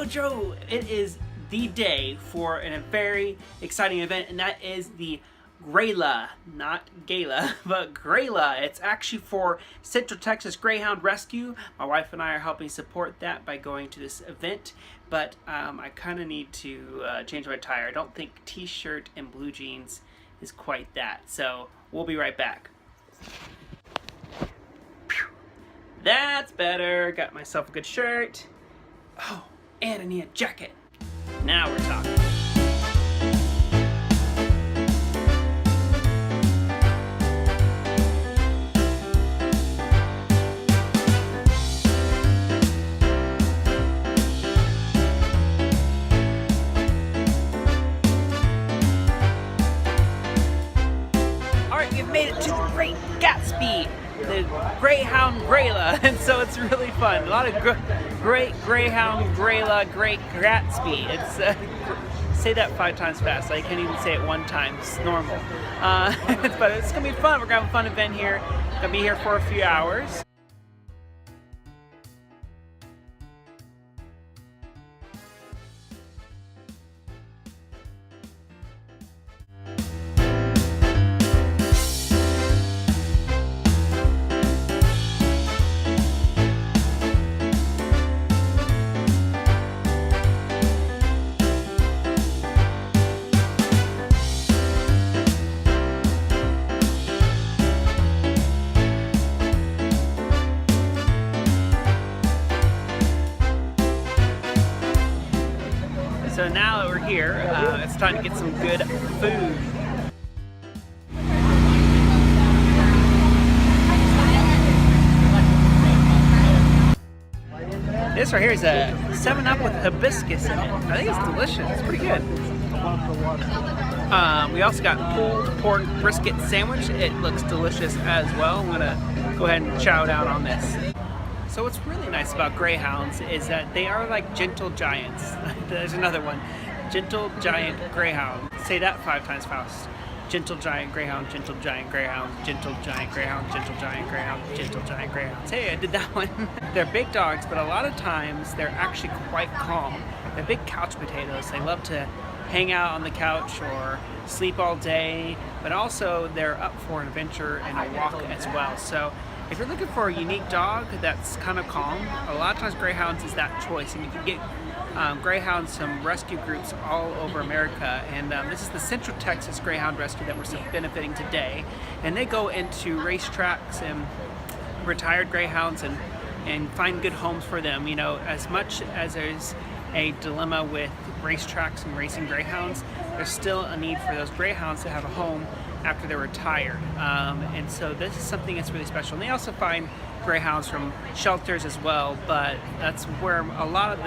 Joe! It is the day for a very exciting event, and that is the Grayla, not Gala, but Grayla. It's actually for Central Texas Greyhound Rescue. My wife and I are helping support that by going to this event, but I kind of need to change my attire. I don't think t-shirt and blue jeans is quite that, so we'll be right back. That's better. Got myself a good shirt. Oh, and I need a jacket. Now we're talking. Alright, we've made it to the Great Gatsby, the Greyhound Grayla, and so it's really fun. A lot of great Greyhound Grayla, Great Gatsby. It's say that 5 times fast. I can't even say it 1 time. It's normal. But it's gonna be fun. We're gonna have a fun event here. Gonna be here for a few hours. So now that we're here, it's time to get some good food. This right here is a 7-Up with hibiscus in it. I think it's delicious. It's pretty good. We also got pulled pork brisket sandwich. It looks delicious as well. I'm gonna go ahead and chow down on this. So what's really nice about greyhounds is that they are like gentle giants. There's another one. Gentle giant greyhound. Say that 5 times fast. Gentle giant greyhound, gentle giant greyhound, gentle giant greyhound, gentle giant greyhound, gentle giant greyhound. Hey, I did that one. They're big dogs, but a lot of times they're actually quite calm. They're big couch potatoes. They love to hang out on the couch or sleep all day, but also they're up for an adventure and a walk as well. So if you're looking for a unique dog that's kind of calm, a lot of times greyhounds is that choice, and you can get greyhounds from rescue groups all over America. And this is the Central Texas Greyhound Rescue that we're benefiting today, and they go into racetracks and retired greyhounds and find good homes for them. You know, as much as there's a dilemma with racetracks and racing greyhounds, there's still a need for those greyhounds to have a home after they're retired, and so this is something that's really special. And they also find greyhounds from shelters as well, but that's where a lot of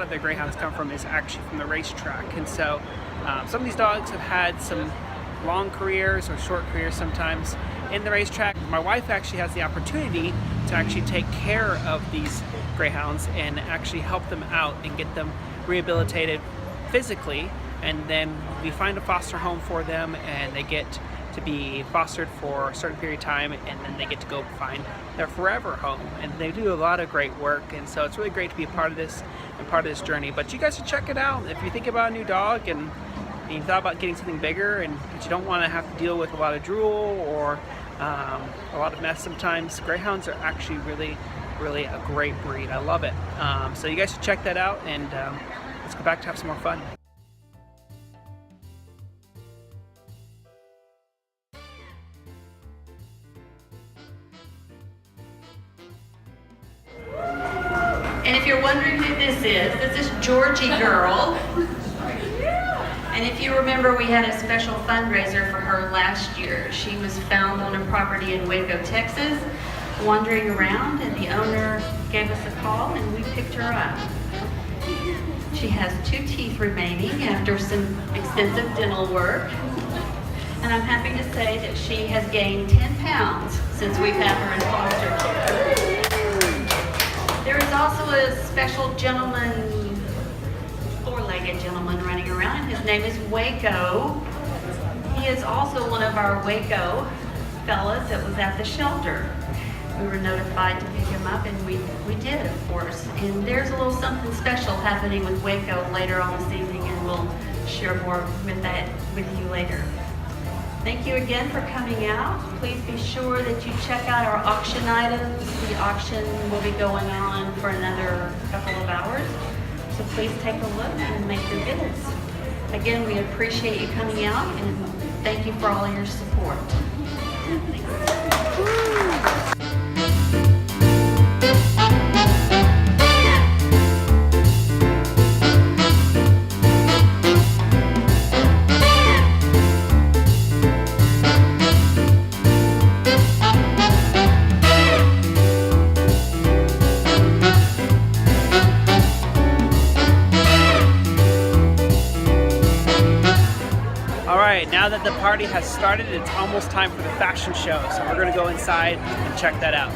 the greyhounds come from, is actually from the racetrack. And so some of these dogs have had some long careers or short careers sometimes in the racetrack. My wife actually has the opportunity to actually take care of these greyhounds and actually help them out and get them rehabilitated physically, and then we find a foster home for them, and they get to be fostered for a certain period of time, and then they get to go find their forever home. And they do a lot of great work, and so it's really great to be a part of this and part of this journey. But you guys should check it out if you think about a new dog and you thought about getting something bigger, and but you don't want to have to deal with a lot of drool or a lot of mess sometimes. Greyhounds are actually really a great breed. I love it. So you guys should check that out, and let's go back to have some more fun. And if you're wondering who this is Georgie Girl. And if you remember, we had a special fundraiser for her last year. She was found on a property in Waco, Texas, wandering around, and the owner gave us a call and we picked her up. She has 2 teeth remaining after some extensive dental work. And I'm happy to say that she has gained 10 pounds since we've had her in foster care. There is also a special gentleman, 4-legged gentleman running around. His name is Waco. He is also one of our Waco fellas that was at the shelter. we were notified to pick him up, and we did, of course. And there's a little something special happening with Waco later on this evening, and we'll share more with that with you later. Thank you again for coming out. Please be sure that you check out our auction items. The auction will be going on for another couple of hours. So please take a look and make your bids. Again, we appreciate you coming out, and thank you for all your support. Now that the party has started, it's almost time for the fashion show, so we're going to go inside and check that out.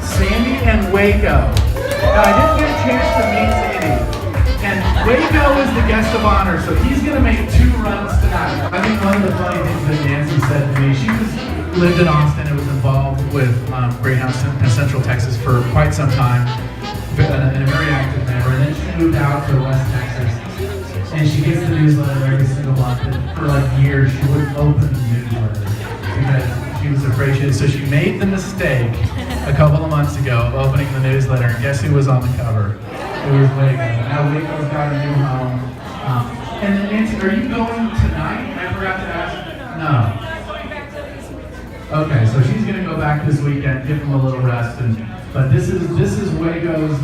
Sandy and Waco. Now, I didn't get a chance to meet Sandy, and Waco is the guest of honor, so he's going to make 2 runs tonight. I think one of the funny things that Nancy said to me, she lived in Austin and was involved with Greyhounds in Central Texas for quite some time in a very active manner. And then she moved out to West Texas, and she gets the newsletter every single month. And for like years, she wouldn't open the newsletter because she was afraid so she made the mistake a couple of months ago of opening the newsletter, and guess who was on the cover? It was Waco. Now Waco's got a new home. And then Nancy, are you going tonight? I forgot to ask. No. Okay, so she's going to go back this weekend, give him a little rest, but this is Waco's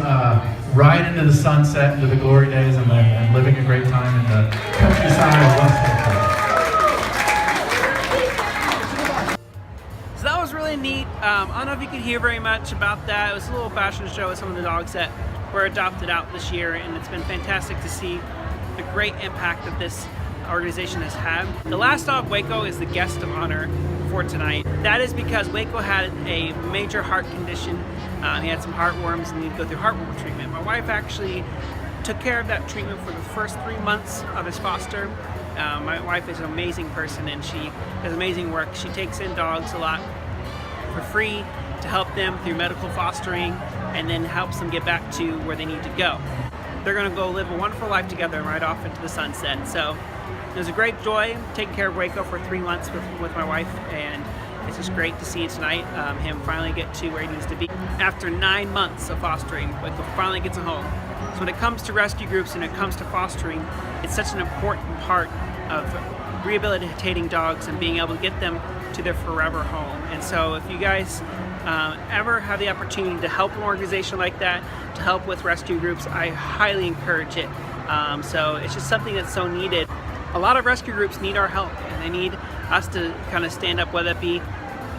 ride into the sunset, into the glory days, and living a great time in the countryside of West Texas. So that was really neat. I don't know if you could hear very much about that. It was a little fashion show with some of the dogs that were adopted out this year, and it's been fantastic to see the great impact that this organization has had. The last dog, Waco, is the guest of honor for tonight. That is because Waco had a major heart condition. He had some heartworms and he'd go through heartworm treatment. My wife actually took care of that treatment for the first 3 months of his foster. My wife is an amazing person, and she does amazing work. She takes in dogs a lot for free to help them through medical fostering, and then helps them get back to where they need to go. They're going to go live a wonderful life together and ride off into the sunset. So it was a great joy taking care of Waco for 3 months with my wife, and it's just great to see tonight him finally get to where he needs to be. After 9 months of fostering, Waco finally gets a home. So when it comes to rescue groups and it comes to fostering, it's such an important part of rehabilitating dogs and being able to get them to their forever home. And so if you guys ever have the opportunity to help an organization like that, to help with rescue groups, I highly encourage it. So it's just something that's so needed. A lot of rescue groups need our help, and they need us to kind of stand up, whether it be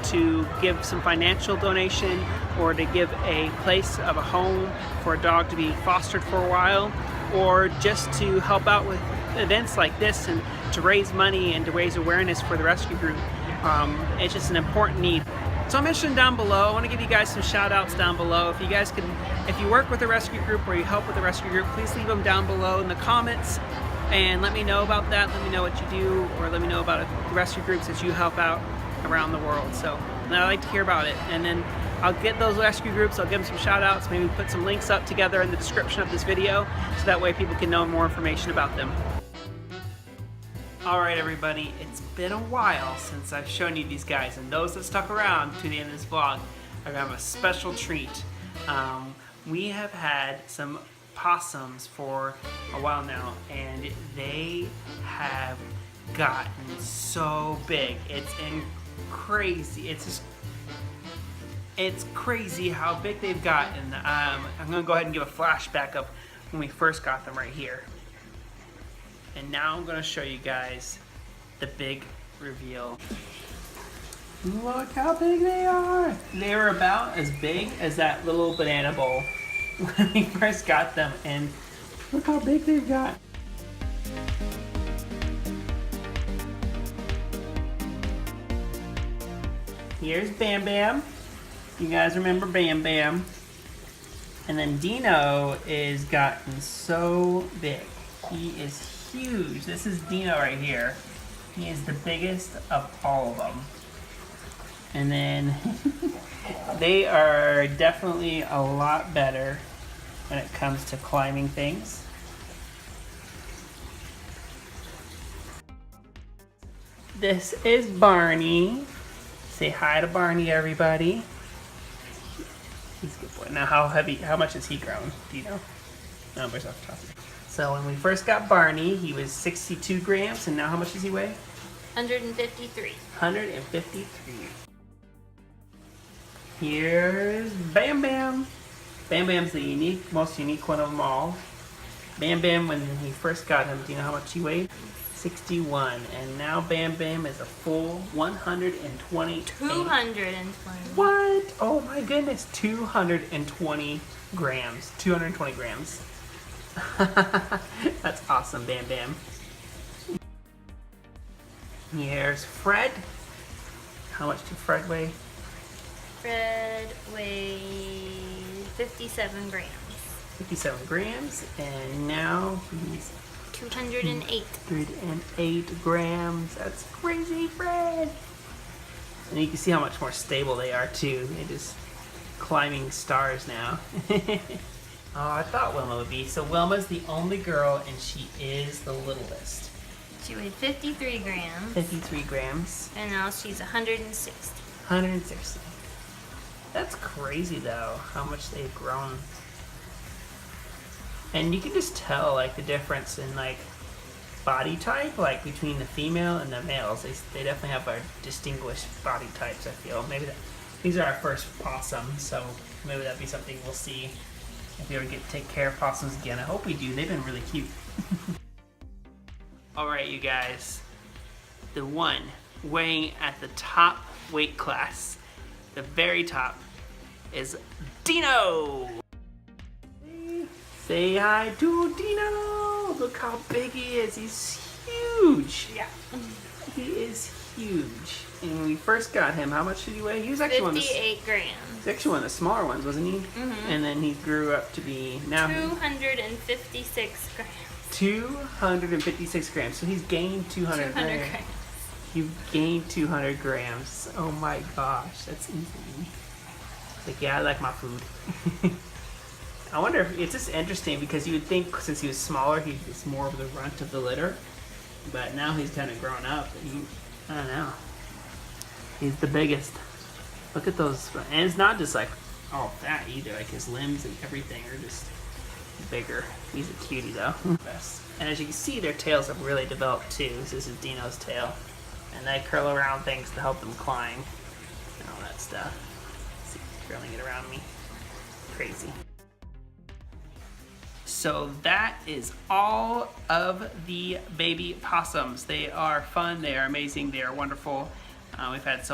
to give some financial donation or to give a place of a home for a dog to be fostered for a while, or just to help out with events like this and to raise money and to raise awareness for the rescue group. It's just an important need. So I mentioned down below, I want to give you guys some shout outs down below. If you guys can, if you work with a rescue group or you help with a rescue group, please leave them down below in the comments and let me know about that. Let me know what you do, or let me know about the rescue groups that you help out around the world. So I'd like to hear about it. And then I'll get those rescue groups, I'll give them some shout outs, maybe put some links up together in the description of this video so that way people can know more information about them. Alright everybody, it's been a while since I've shown you these guys, and those that stuck around to the end of this vlog are going to have a special treat. We have had some possums for a while now, and they have gotten so big. It's crazy. It's crazy how big they've gotten. I'm going to go ahead and give a flashback of when we first got them right here. And now I'm going to show you guys the big reveal. Look how big they are! They were about as big as that little banana bowl when we first got them, and look how big they've got. Here's Bam Bam. You guys remember Bam Bam? And then Dino is gotten so big. He is huge. This is Dino right here. He is the biggest of all of them. And then they are definitely a lot better when it comes to climbing things. This is Barney. Say hi to Barney, everybody. He's a good boy. Now, how much has he grown? Do you know? Numbers off the top of your head. So when we first got Barney, he was 62 grams, and now how much does he weigh? 153. 153. Here's Bam Bam. Bam Bam's the most unique one of them all. Bam Bam, when he first got him, do you know how much he weighed? 61. And now Bam Bam is a full 120. 220. What? Oh my goodness, 220 grams. 220 grams. That's awesome, Bam Bam. Here's Fred. How much did Fred weigh? Fred weighs 57 grams. 57 grams, and now he's 208. 108 grams. That's crazy, Fred. And you can see how much more stable they are too. They're just climbing stars now. Oh, I thought Wilma would be. So Wilma's the only girl, and she is the littlest. She weighed 53 grams. 53 grams. And now she's 160. 160. That's crazy though, how much they've grown. And you can just tell like the difference in like body type, like between the female and the males. They definitely have our distinguished body types, I feel. Maybe these are our first possums, so maybe that'd be something we'll see if we ever get to take care of possums again. I hope we do. They've been really cute. All right, you guys. The one weighing at the top weight class, the very top, is Dino. Say hi to Dino. Look how big he is. He's huge. Yeah. He is huge. And when we first got him, how much did he weigh? He was actually 58 grams. He's actually one of the smaller ones, wasn't he? Mm-hmm. And then he grew up to be now 256 grams. 256 grams. So he's gained 200 grams. You've gained 200 grams. Oh my gosh, that's insane. Like, yeah, I like my food. I wonder if it's just interesting because you would think since he was smaller, he's more of the runt of the litter. But now he's kind of grown up. I don't know. He's the biggest. Look at those. And it's not just like all fat either. Like his limbs and everything are just bigger. He's a cutie though. And as you can see, their tails have really developed too. This is Dino's tail. And they curl around things to help them climb and all that stuff. See, curling it around me. Crazy. So that is all of the baby possums. They are fun, they are amazing, they are wonderful. We've had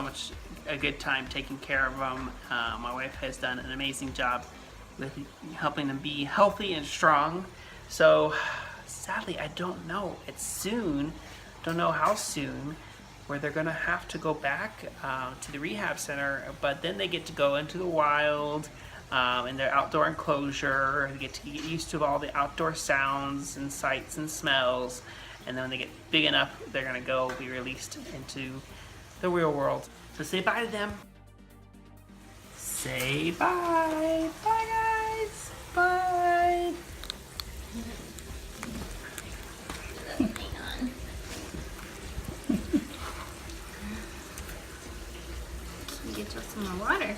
a good time taking care of them. My wife has done an amazing job with helping them be healthy and strong. So sadly, I don't know. It's soon, don't know how soon, where they're gonna have to go back to the rehab center, but then they get to go into the wild in their outdoor enclosure. They get to get used to all the outdoor sounds and sights and smells, and then when they get big enough, they're gonna be released into the real world. So say bye to them. Say bye. Bye, guys. Bye. Hang on. Get you some more water.